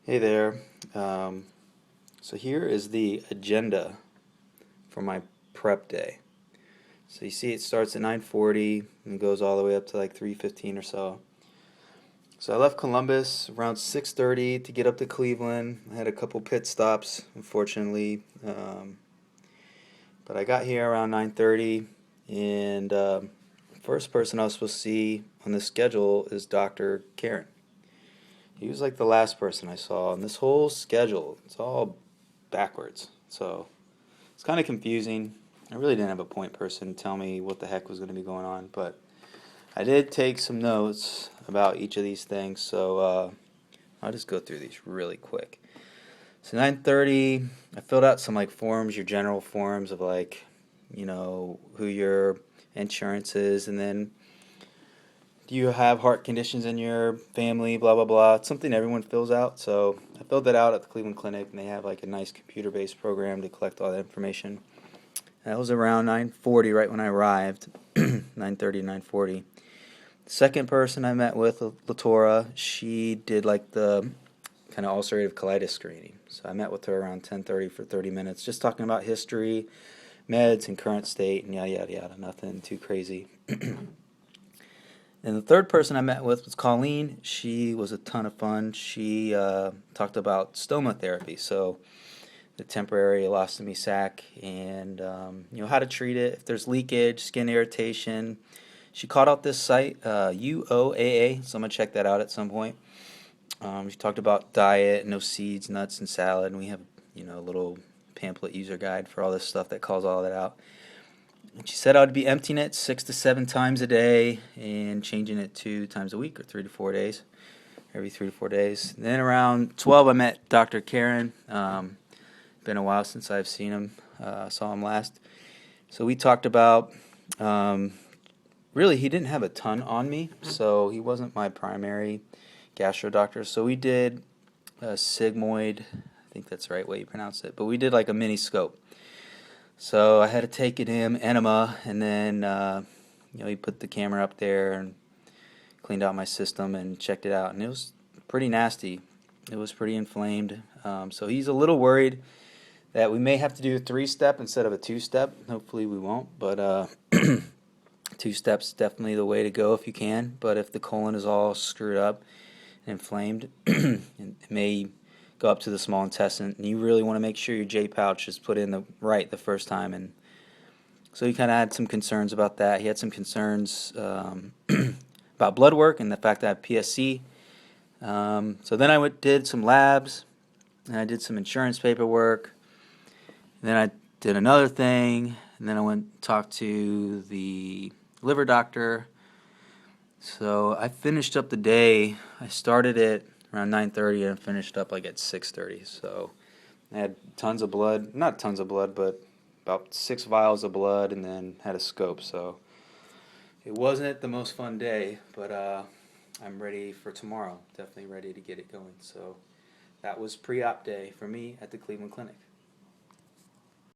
Hey there. Um, so here is the agenda for my prep day. So you see it starts at 9:40 and goes all the way up to like 3:15 or so. So I left Columbus around 6:30 to get up to Cleveland. I had a couple pit stops, unfortunately, but I got here around 9:30, and first person I was supposed to see on the schedule is Dr. Karen. He was like the last person I saw, and this whole schedule, it's all backwards. So it's kind of confusing. I really didn't have a point person tell me what the heck was going to be going on, but I did take some notes about each of these things, so I'll just go through these really quick. So 9:30, I filled out some like forms, your general forms of like, who your insurance is, and then do you have heart conditions in your family, blah, blah, blah. It's something everyone fills out. So I filled that out at the Cleveland Clinic, and they have like a nice computer-based program to collect all that information. That was around 9:40 right when I arrived, 9:30, 9:40. The second person I met with, Latora, she did like the kind of ulcerative colitis screening. So I met with her around 10:30 for 30 minutes, just talking about history, meds, and current state, and yada, yada, yada. Nothing too crazy. And the third person I met with was Colleen. She was a ton of fun. She talked about stoma therapy, so the temporary elastomy sac, and how to treat it, if there's leakage, skin irritation. She called out this site, UOAA, so I'm going to check that out at some point. She talked about diet, no seeds, nuts, and salad, and we have a little pamphlet user guide for all this stuff that calls all that out. And she said I would be emptying it 6 to 7 times a day and changing it 2 times a week or 3 to 4 days, every 3 to 4 days. And then around 12, I met Dr. Karen. Been a while since I've seen him. Saw him last. So we talked about, really, he didn't have a ton on me, so he wasn't my primary gastro doctor. So we did a sigmoid, I think that's the right way you pronounce it, but we did like a mini scope. So I had to take it in enema, and then he put the camera up there and cleaned out my system and checked it out, and it was pretty nasty. It was pretty inflamed. So he's a little worried that we may have to do a 3-step instead of a 2-step. Hopefully we won't, but 2 steps definitely the way to go if you can. But if the colon is all screwed up and inflamed, it may go up to the small intestine, and you really want to make sure your J pouch is put in the first time. And so he kind of had some concerns about that. He had some concerns about blood work and the fact that I have PSC. So then I did some labs, and I did some insurance paperwork. And then I did another thing, and then I went and talked to the liver doctor. So I finished up the day. I started it around 9:30 and finished up like at 6:30. So I had tons of blood, not tons of blood, but about 6 vials of blood, and then had a scope. So it wasn't the most fun day, but I'm ready for tomorrow. Definitely ready to get it going. So that was pre-op day for me at the Cleveland Clinic.